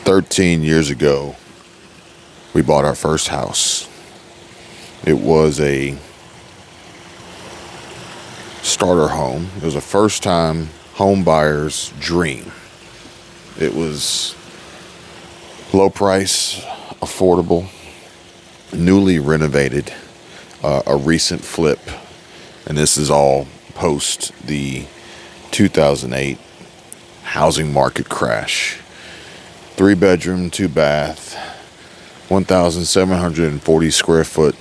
13 years ago, we bought our first house. It was a starter home. It was a first-time home buyer's dream. It was low price, affordable, newly renovated, a recent flip, and this is all post the 2008 housing market crash. 3-bedroom, 2-bath, 1,740 square foot,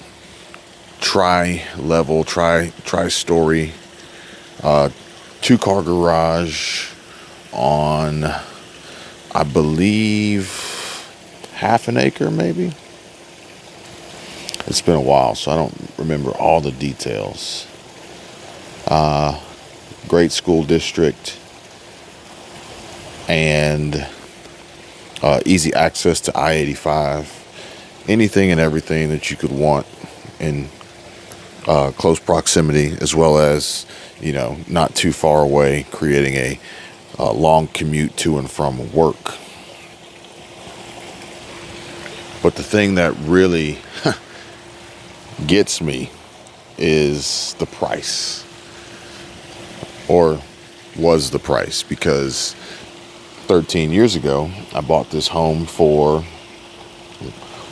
tri-level, tri-story, 2-car garage on, I believe, half an acre maybe. It's been a while, so I don't remember all the details. Great school district and easy access to I-85. Anything and everything that you could want in close proximity, as well as, not too far away, creating a long commute to and from work. But the thing that really gets me is the price, or was the price, because 13 years ago I bought this home for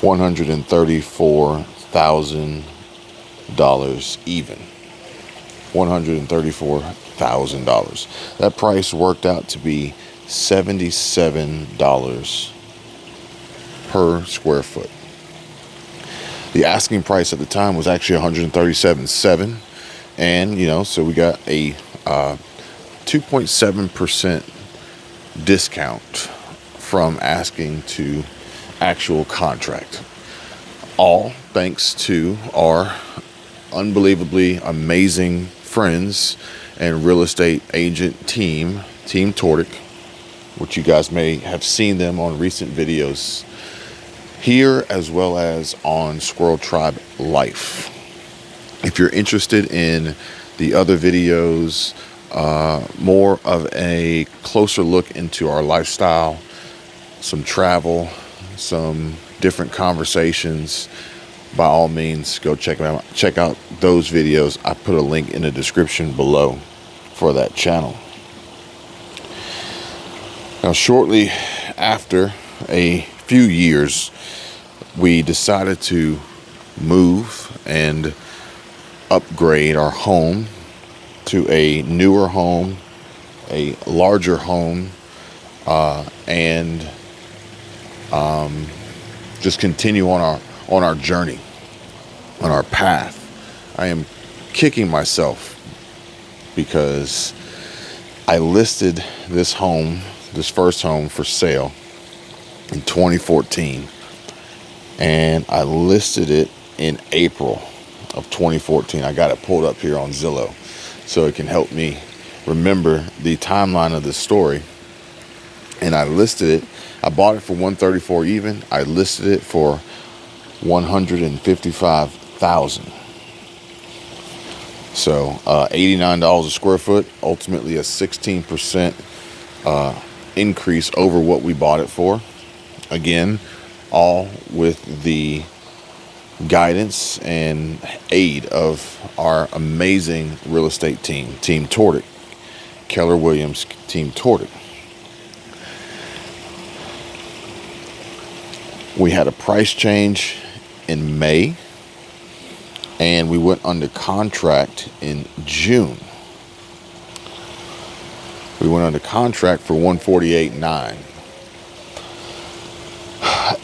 $134,000 even. $134,000. That price worked out to be $77 per square foot. The asking price at the time was actually $137,700, and so we got a 2.7% discount from asking to actual contract. All thanks to our unbelievably amazing friends and real estate agent team Tortic, which you guys may have seen them on recent videos here, as well as on Squirrel Tribe Life. If you're interested in the other videos, more of a closer look into our lifestyle, some travel, some different conversations, by all means, go check out those videos. I put a link in the description below for that channel. Now, shortly after a few years, we decided to move and upgrade our home to a newer home, a larger home, and just continue on our journey, on our path. I am kicking myself because I listed this first home for sale in 2014, and I listed it in April of 2014. I got it pulled up here on Zillow so it can help me remember the timeline of this story. And I listed it. I bought it for $134,000 even. I listed it for $155,000. So $89 a square foot, ultimately a 16% increase over what we bought it for. Again, all with the guidance and aid of our amazing real estate team Tortic, Keller Williams, Team Tortic. We had a price change in May, and we went under contract in June. We went under contract for $148,900.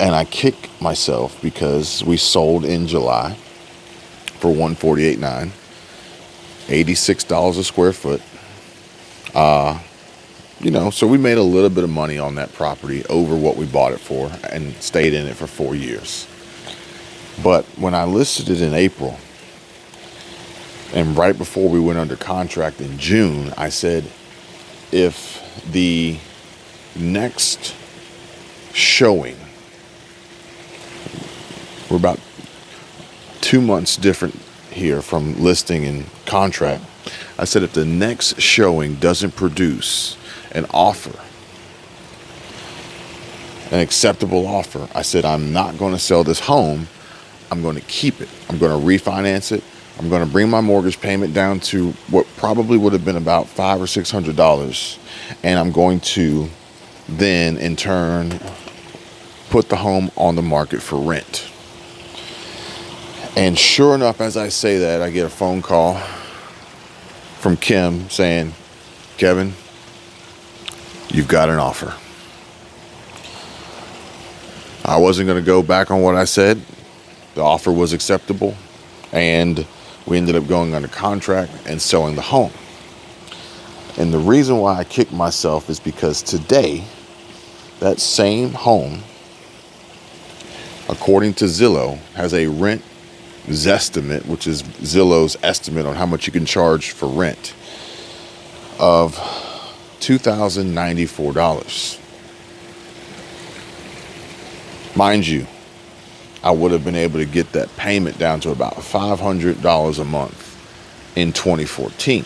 And I kick myself because we sold in July for $148,900, $86 a square foot. So we made a little bit of money on that property over what we bought it for and stayed in it for 4 years. But when I listed it in April, and right before we went under contract in June, I said, if the next showing, we're about 2 months different here from listing and contract. I said, if the next showing doesn't produce an offer an acceptable offer. I said, I'm not going to sell this home. I'm going to keep it. I'm going to refinance it. I'm going to bring my mortgage payment down to what probably would have been about $500 or $600. And I'm going to then in turn put the home on the market for rent. And sure enough, as I say that, I get a phone call from Kim saying, Kevin, you've got an offer. I wasn't going to go back on what I said. The offer was acceptable, and we ended up going under contract and selling the home. And the reason why I kicked myself is because today, that same home, according to Zillow, has a rent zestimate, which is Zillow's estimate on how much you can charge for rent, of $2,094. Mind you, I would have been able to get that payment down to about $500 a month in 2014,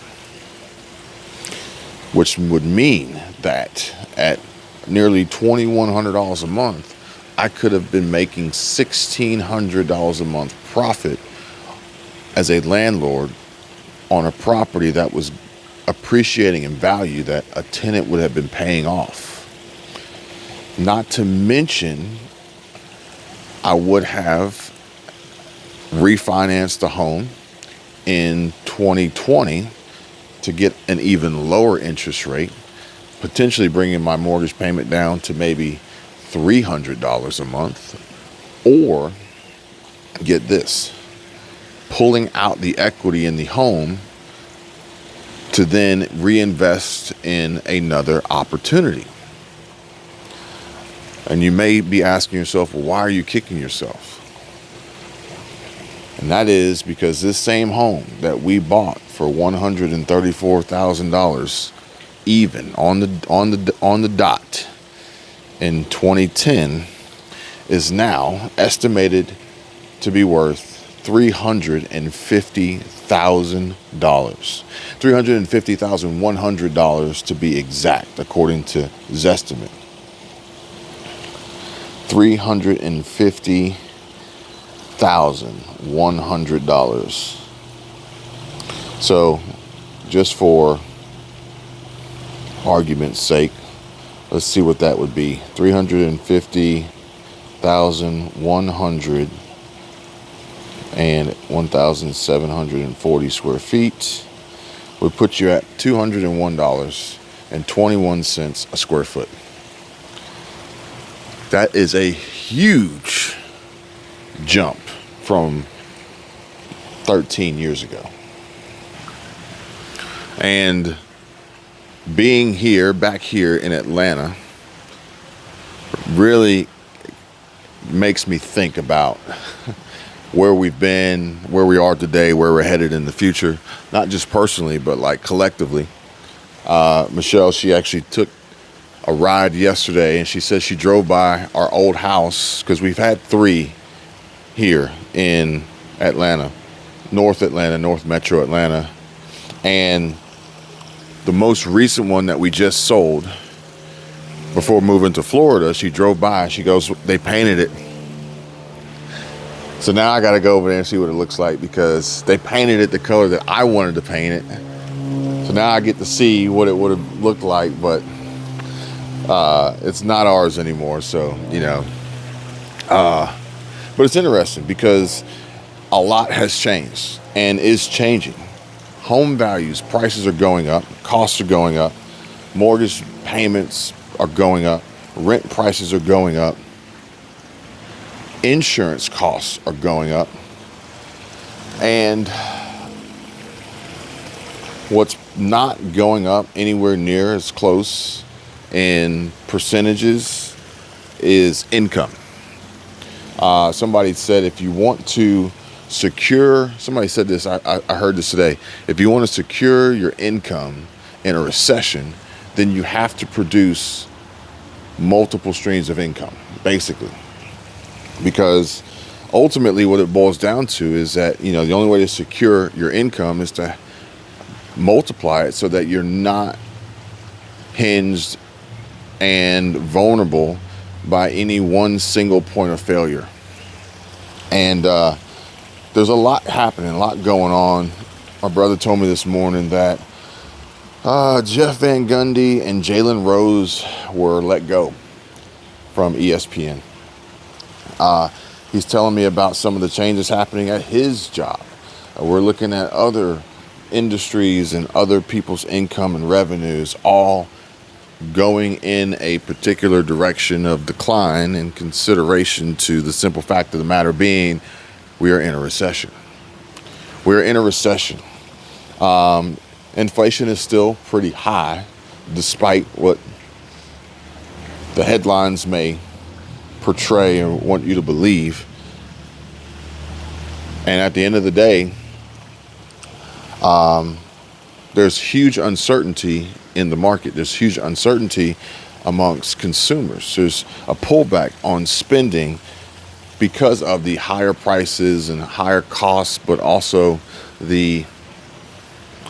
which would mean that at nearly $2,100 a month, I could have been making $1,600 a month profit as a landlord on a property that was appreciating in value that a tenant would have been paying off. Not to mention, I would have refinanced the home in 2020 to get an even lower interest rate, potentially bringing my mortgage payment down to maybe $300 a month, or get this, pulling out the equity in the home to then reinvest in another opportunity. And you may be asking yourself, well, why are you kicking yourself? And that is because this same home that we bought for $134,000 even on the dot in 2010 is now estimated to be worth $350,000. $350,100 to be exact, according to Zestimate. $350,100. So, just for argument's sake, let's see what that would be. 350,100 and 1,740 square feet would put you at $201.21 a square foot. That is a huge jump from 13 years ago. And being back here in Atlanta, really makes me think about where we've been, where we are today, where we're headed in the future, not just personally, but like collectively. Michelle, she actually took a ride yesterday, and she said she drove by our old house, because we've had 3 here in Atlanta, North Metro Atlanta. And the most recent one that we just sold before moving to Florida, she drove by, she goes, they painted it. So now I got to go over there and see what it looks like, because they painted it the color that I wanted to paint it. So now I get to see what it would have looked like, but it's not ours anymore. So, but it's interesting because a lot has changed and is changing. Home values, prices are going up, costs are going up, mortgage payments are going up, rent prices are going up, insurance costs are going up, and what's not going up anywhere near as close in percentages is income. Somebody said if you want to somebody said this, I heard this today, if you want to secure your income in a recession, then you have to produce multiple streams of income, basically. Because ultimately what it boils down to is that, the only way to secure your income is to multiply it so that you're not hinged and vulnerable by any one single point of failure. And there's a lot happening, a lot going on. My brother told me this morning that Jeff Van Gundy and Jalen Rose were let go from ESPN. He's telling me about some of the changes happening at his job. We're looking at other industries and other people's income and revenues all going in a particular direction of decline, in consideration to the simple fact of the matter being we are in a recession. We're in a recession. Inflation is still pretty high, despite what the headlines may portray or want you to believe. And at the end of the day, there's huge uncertainty in the market. There's huge uncertainty amongst consumers. There's a pullback on spending because of the higher prices and higher costs, but also the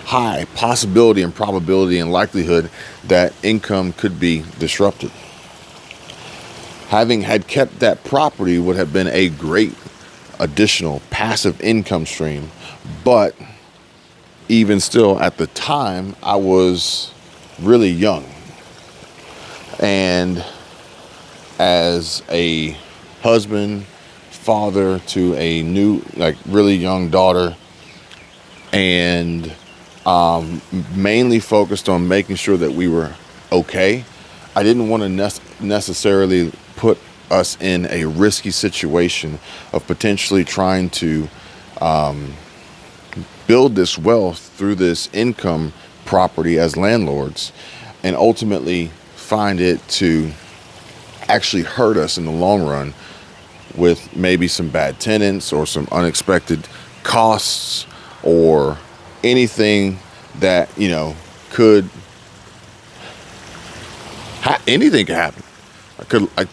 high possibility and probability and likelihood that income could be disrupted. Having had kept that property would have been a great additional passive income stream, but even still, at the time, I was really young. And as a husband, father to a new, really young daughter, and mainly focused on making sure that we were okay, I didn't want to necessarily put us in a risky situation of potentially trying to build this wealth through this income property as landlords, and ultimately find it to actually hurt us in the long run with maybe some bad tenants or some unexpected costs or anything that, could anything could happen.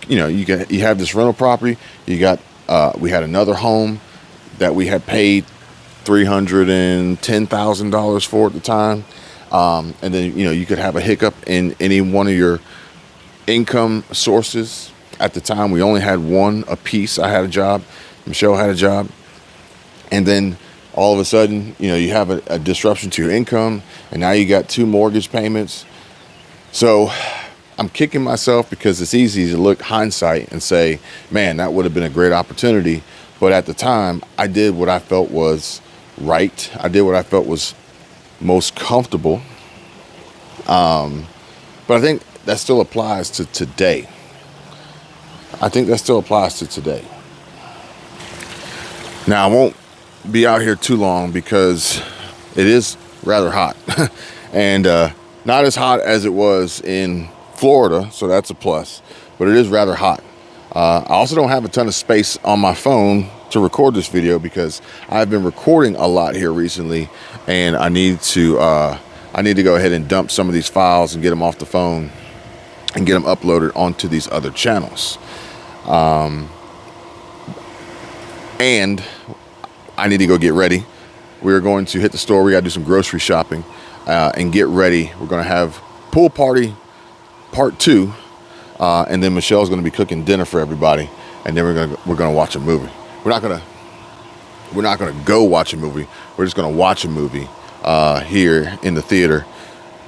You have this rental property. We had another home that we had paid $310,000 for at the time. And then, you could have a hiccup in any one of your income sources. At the time, we only had one apiece. I had a job. Michelle had a job. And then all of a sudden, you have a disruption to your income, and now you got 2 mortgage payments. So I'm kicking myself because it's easy to look hindsight and say, man, that would have been a great opportunity. But at the time, I did what I felt was right. I did what I felt was most comfortable. But I think that still applies to today. Now, I won't be out here too long because it is rather hot and not as hot as it was in Florida, so that's a plus, but it is rather hot. I also don't have a ton of space on my phone to record this video because I've been recording a lot here recently, and I need to go ahead and dump some of these files and get them off the phone and get them uploaded onto these other channels. And I need to go get ready. We're going to hit the store. We got to do some grocery shopping and get ready. We're going to have pool party part 2, and then Michelle's going to be cooking dinner for everybody, and then we're going to watch a movie. We're not going to go watch a movie. We're just going to watch a movie here in the theater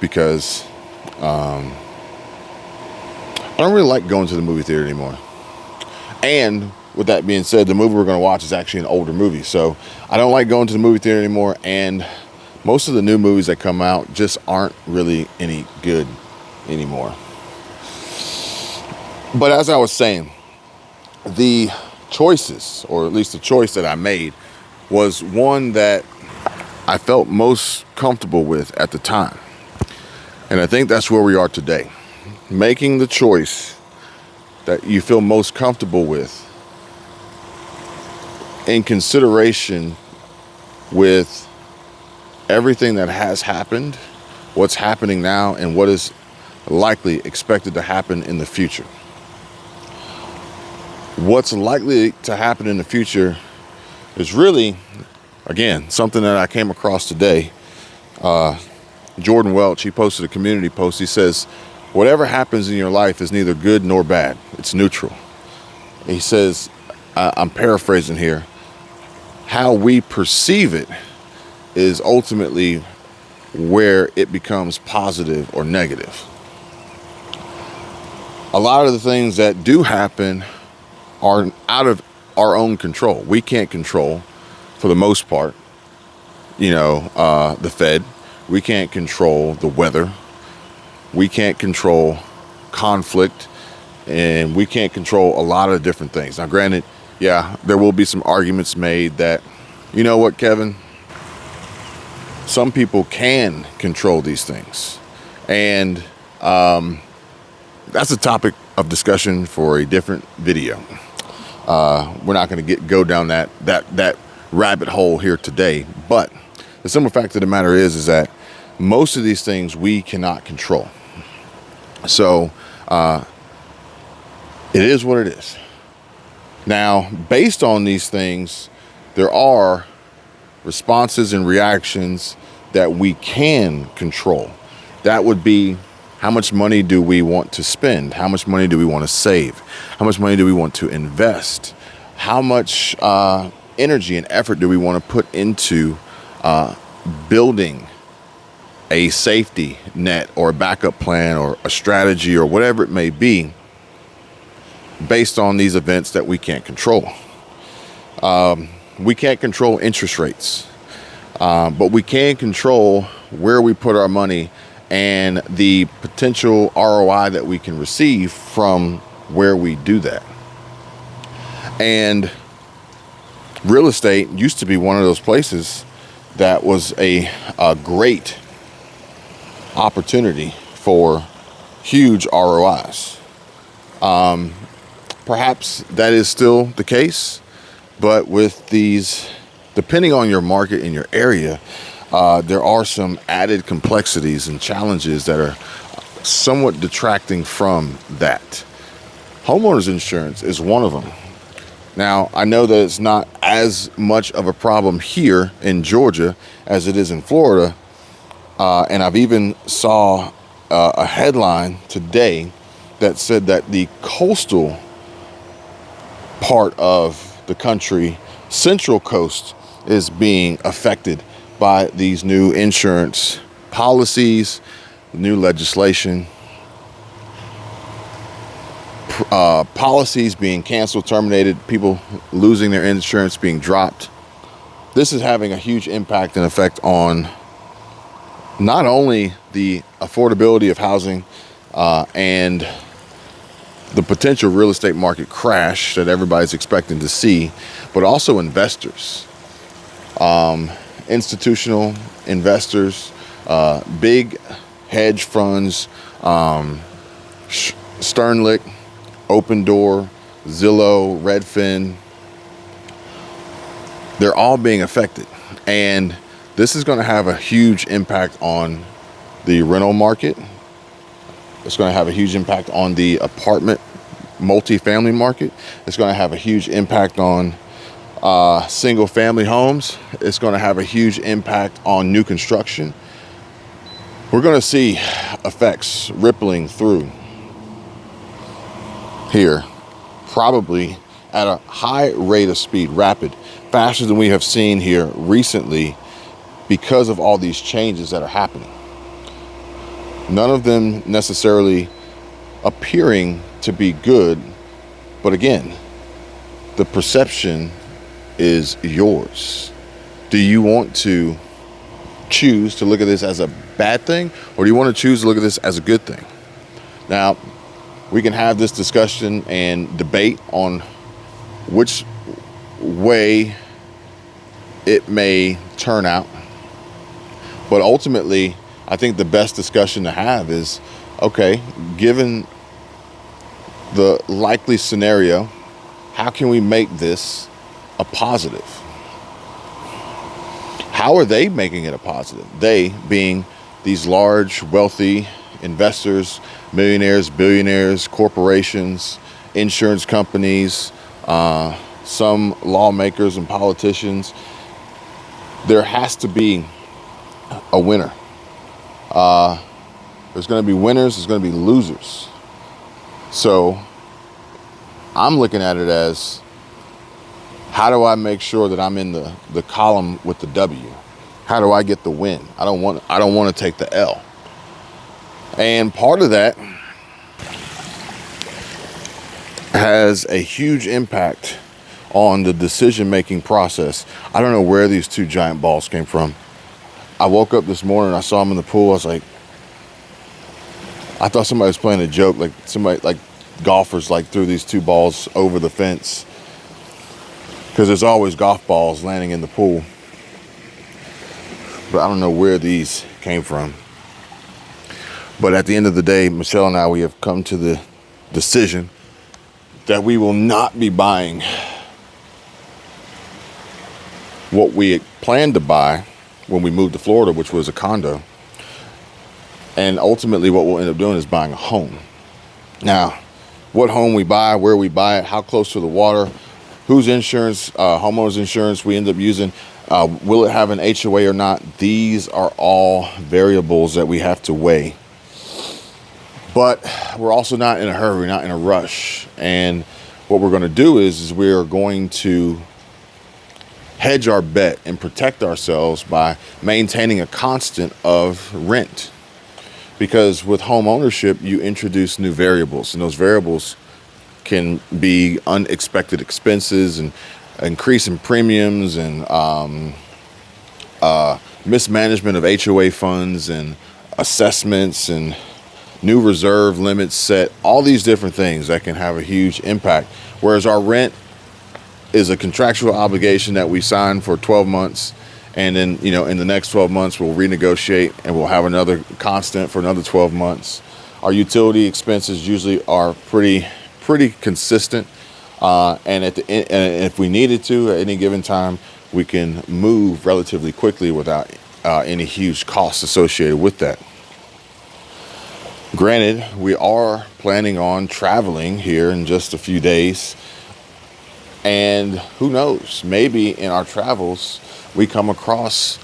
because I don't really like going to the movie theater anymore. And with that being said, the movie we're going to watch is actually an older movie. So I don't like going to the movie theater anymore. And most of the new movies that come out just aren't really any good anymore. But as I was saying, the choices, or at least the choice that I made, was one that I felt most comfortable with at the time. And I think that's where we are today. Making the choice that you feel most comfortable with in consideration with everything that has happened, what's happening now, and what is likely expected to happen in the future. What's likely to happen in the future is really, again, something that I came across today. Jordan Welch, he posted a community post. He says, whatever happens in your life is neither good nor bad. It's neutral. He says, I'm paraphrasing here, how we perceive it is ultimately where it becomes positive or negative. A lot of the things that do happen are out of our own control. We can't control, for the most part, the Fed. We can't control the weather. We can't control conflict. And we can't control a lot of different things. Now, granted, yeah, there will be some arguments made that, you know what, Kevin? Some people can control these things. And that's a topic of discussion for a different video. We're not going to go down that rabbit hole here today. But the simple fact of the matter is that most of these things we cannot control. So it is what it is. Now, based on these things, there are responses and reactions that we can control. That would be, how much money do we want to spend? How much money do we want to save? How much money do we want to invest? How much energy and effort do we want to put into building a safety net or a backup plan or a strategy or whatever it may be, based on these events that we can't control? We can't control interest rates, but we can control where we put our money and the potential ROI that we can receive from where we do that. And real estate used to be one of those places that was a great opportunity for huge ROIs. Perhaps that is still the case, but with these, depending on your market and your area, there are some added complexities and challenges that are somewhat detracting from that. Homeowners insurance is one of them. Now, I know that it's not as much of a problem here in Georgia as it is in Florida. And I've even saw a headline today that said that the coastal part of the country, Central Coast, is being affected by these new insurance policies, new legislation, policies being canceled, terminated, people losing their insurance, being dropped. This is having a huge impact and effect on not only the affordability of housing and the potential real estate market crash that everybody's expecting to see, but also investors, institutional investors, big hedge funds, Sternlicht, Open Door, Zillow, Redfin. They're all being affected. And this is going to have a huge impact on the rental market. It's going to have a huge impact on the apartment multifamily market. It's going to have a huge impact on single family homes. It's going to have a huge impact on new construction. We're going to see effects rippling through here, probably at a high rate of speed, rapid, faster than we have seen here recently, because of all these changes that are happening. None of them necessarily appearing to be good, but again, the perception is yours. Do you want to choose to look at this as a bad thing, or do you want to choose to look at this as a good thing? Now, we can have this discussion and debate on which way it may turn out, but ultimately, I think the best discussion to have is, okay, given the likely scenario, how can we make this a positive? How are they making it a positive? They being these large, wealthy investors, millionaires, billionaires, corporations, insurance companies, some lawmakers and politicians. There has to be a winner. There's going to be winners, there's going to be losers. So I'm looking at it as, how do I make sure that I'm in the column with the W? How do I get the win? I don't want to take the L. And part of that has a huge impact on the decision-making process. I don't know where these two giant balls came from. I woke up this morning, I saw them in the pool. I was like, I thought somebody was playing a joke, like golfers threw these two balls over the fence, because there's always golf balls landing in the pool. But I don't know where these came from. But at the end of the day, Michelle and I, we have come to the decision that we will not be buying what we had planned to buy when we moved to Florida, which was a condo. And ultimately what we'll end up doing is buying a home. Now, what home we buy, where we buy it, how close to the water, whose insurance, homeowner's insurance we end up using, will it have an HOA or not? These are all variables that we have to weigh. But we're also not in a hurry, not in a rush. And what we're going to do is we are going to hedge our bet and protect ourselves by maintaining a constant of rent. Because with home ownership, you introduce new variables, and those variables can be unexpected expenses and increase in premiums and mismanagement of HOA funds and assessments and new reserve limits set, all these different things that can have a huge impact. Whereas our rent is a contractual obligation that we sign for 12 months. And then, in the next 12 months, we'll renegotiate and we'll have another constant for another 12 months. Our utility expenses usually are pretty consistent. And if we needed to at any given time, we can move relatively quickly without any huge costs associated with that. Granted, we are planning on traveling here in just a few days. And who knows, maybe in our travels, we come across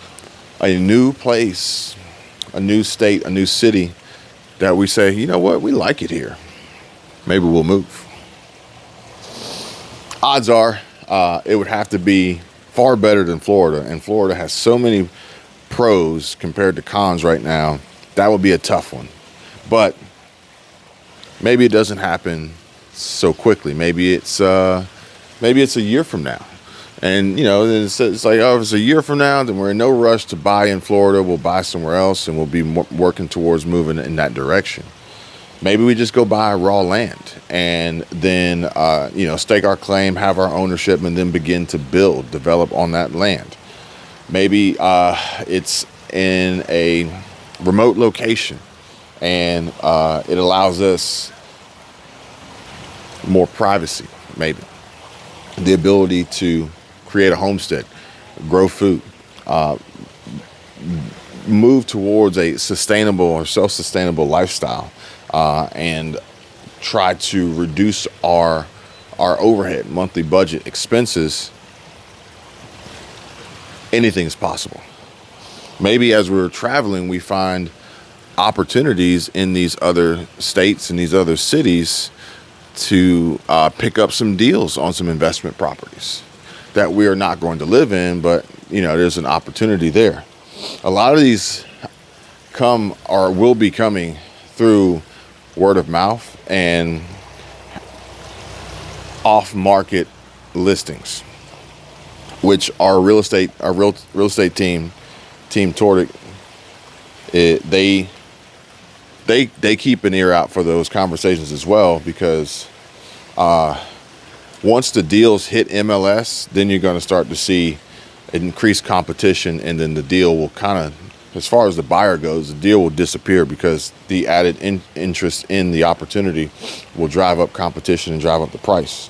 a new place, a new state, a new city that we say, you know what, we like it here. Maybe we'll move. Odds are it would have to be far better than Florida. And Florida has so many pros compared to cons right now. That would be a tough one. But maybe it doesn't happen so quickly. Maybe it's a year from now. And, it's like, if it's a year from now, then we're in no rush to buy in Florida. We'll buy somewhere else and we'll be working towards moving in that direction. Maybe we just go buy raw land and then, stake our claim, have our ownership, and then begin to develop on that land. Maybe it's in a remote location and it allows us more privacy, maybe. The ability to create a homestead, grow food, move towards a sustainable or self-sustainable lifestyle, and try to reduce our overhead, monthly budget expenses. Anything's possible. Maybe as we're traveling, we find opportunities in these other states and these other cities to pick up some deals on some investment properties that we are not going to live in, but there's an opportunity there. A lot of these come or will be coming through word of mouth and off-market listings, which our real estate team Tordic, they keep an ear out for those conversations as well, because once the deals hit MLS, then you're going to start to see increased competition, and then the deal will kind of, as far as the buyer goes, the deal will disappear because the added interest in the opportunity will drive up competition and drive up the price.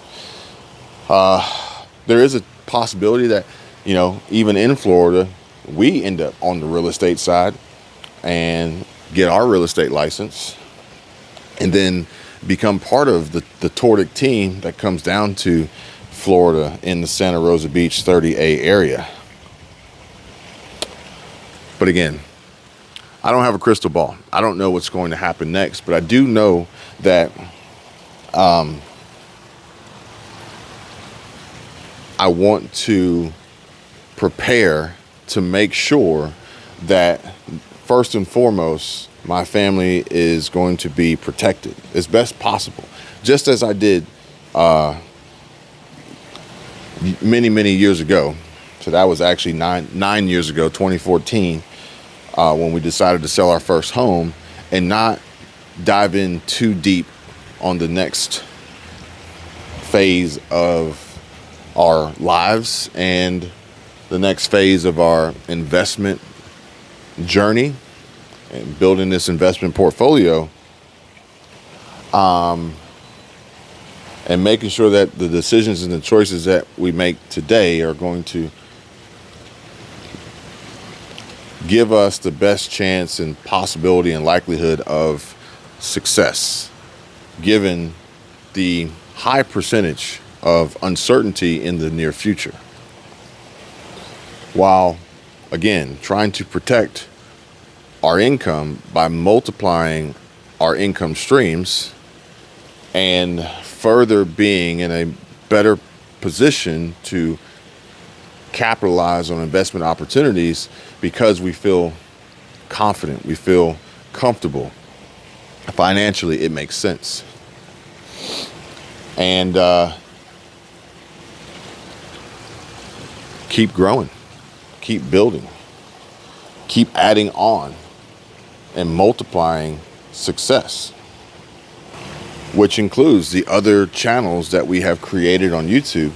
There is a possibility that, even in Florida, we end up on the real estate side and get our real estate license and then become part of the Tordic team that comes down to Florida in the Santa Rosa Beach 30A area. But again, I don't have a crystal ball. I don't know what's going to happen next, but I do know that I want to prepare to make sure that first and foremost, my family is going to be protected as best possible, just as I did many years ago. So that was actually nine years ago, 2014, when we decided to sell our first home and not dive in too deep on the next phase of our lives and the next phase of our investment journey and building this investment portfolio, and making sure that the decisions and the choices that we make today are going to give us the best chance and possibility and likelihood of success, given the high percentage of uncertainty in the near future, while again trying to protect our income by multiplying our income streams and further being in a better position to capitalize on investment opportunities because we feel confident, we feel comfortable. Financially, it makes sense. And keep growing, keep building, keep adding on and multiplying success, which includes the other channels that we have created on YouTube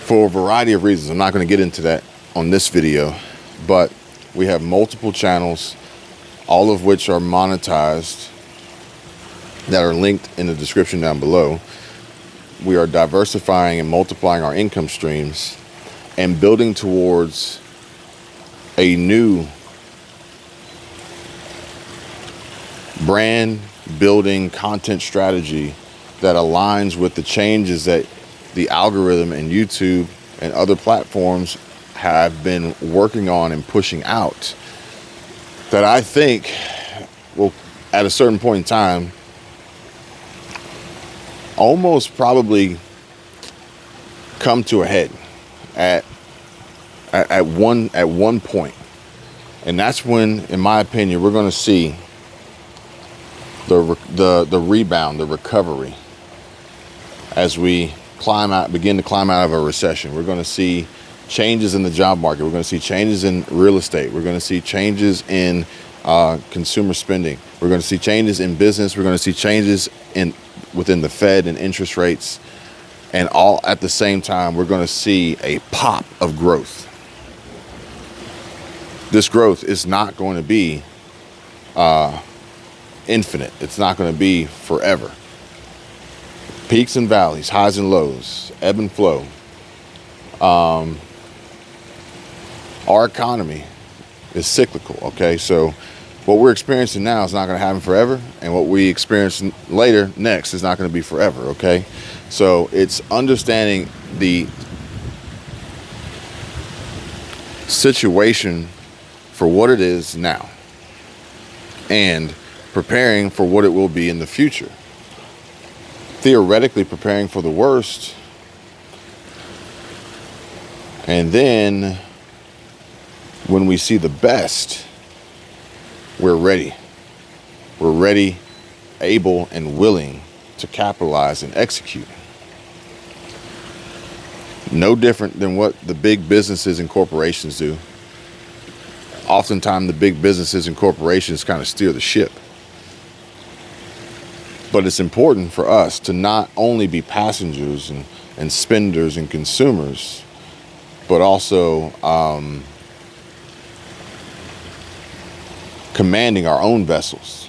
for a variety of reasons. I'm not going to get into that on this video, but we have multiple channels, all of which are monetized, that are linked in the description down below. We are diversifying and multiplying our income streams and building towards a new brand building content strategy that aligns with the changes that the algorithm and YouTube and other platforms have been working on and pushing out, that I think will, at a certain point in time, almost probably come to a head at one point. And that's when, in my opinion, we're going to see the rebound, the recovery, as we begin to climb out of a recession. We're going to see changes in the job market. We're going to see changes in real estate. We're going to see changes in consumer spending. We're going to see changes in business. We're going to see changes within the Fed and interest rates. And all at the same time, we're going to see a pop of growth. This growth is not going to be infinite. It's not going to be forever. Peaks and valleys, highs and lows, ebb and flow. Our economy is cyclical, okay? So what we're experiencing now is not going to happen forever, and what we experience next is not going to be forever, okay? So it's understanding the situation for what it is now and preparing for what it will be in the future. Theoretically preparing for the worst, and then when we see the best, we're ready. We're ready, able, and willing to capitalize and execute. No different than what the big businesses and corporations do. Oftentimes, the big businesses and corporations kind of steer the ship. But it's important for us to not only be passengers and spenders and consumers, but also commanding our own vessels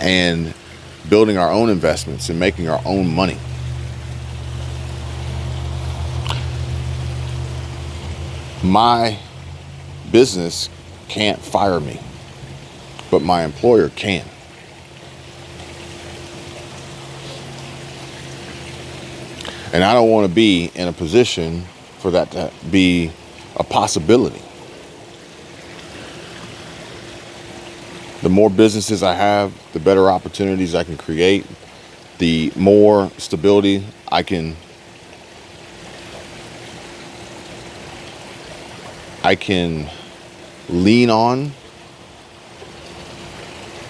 and building our own investments and making our own money. My business can't fire me, but my employer can. And I don't want to be in a position for that to be a possibility. The more businesses I have, the better opportunities I can create, the more stability I can I can lean on,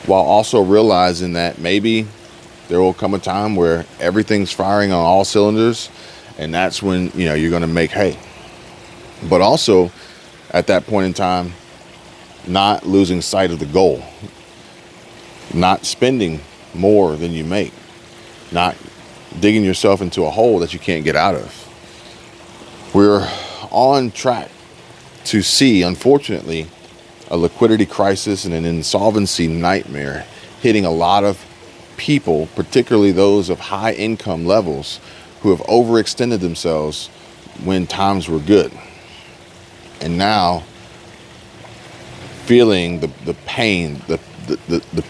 while also realizing that maybe there will come a time where everything's firing on all cylinders, and that's when, you're going to make hay. But also at that point in time, not losing sight of the goal, not spending more than you make, not digging yourself into a hole that you can't get out of. We're on track to see, unfortunately, a liquidity crisis and an insolvency nightmare hitting a lot of people, particularly those of high income levels, who have overextended themselves when times were good. And now feeling the pain, the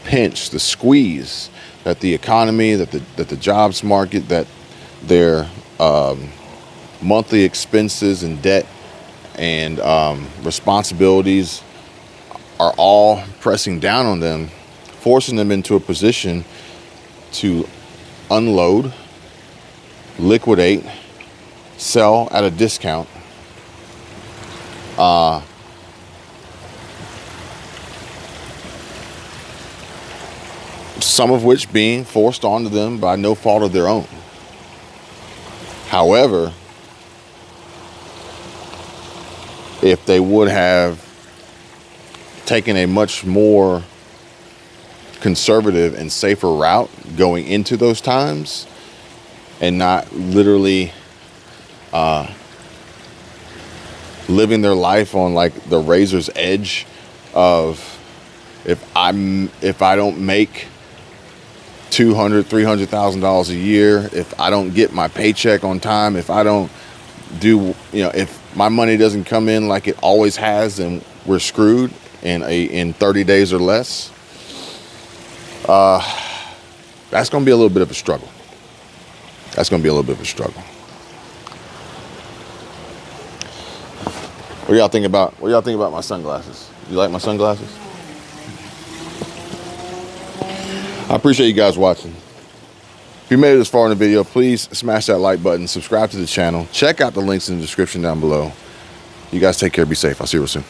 pinch, the squeeze that the economy, that the jobs market, that their monthly expenses and debt and responsibilities are all pressing down on them, forcing them into a position to unload, liquidate, sell at a discount, some of which being forced onto them by no fault of their own. However, if they would have taken a much more conservative and safer route going into those times, and not literally living their life on like the razor's edge of, if I don't make $200,000-$300,000 a year, if I don't get my paycheck on time, if I don't do, if my money doesn't come in like it always has, then we're screwed in 30 days or less. That's going to be a little bit of a struggle. What do y'all think about my sunglasses? You like my sunglasses? I appreciate you guys watching. If you made it this far in the video, please smash that like button, subscribe to the channel, check out the links in the description down below. You guys take care, be safe. I'll see you real soon.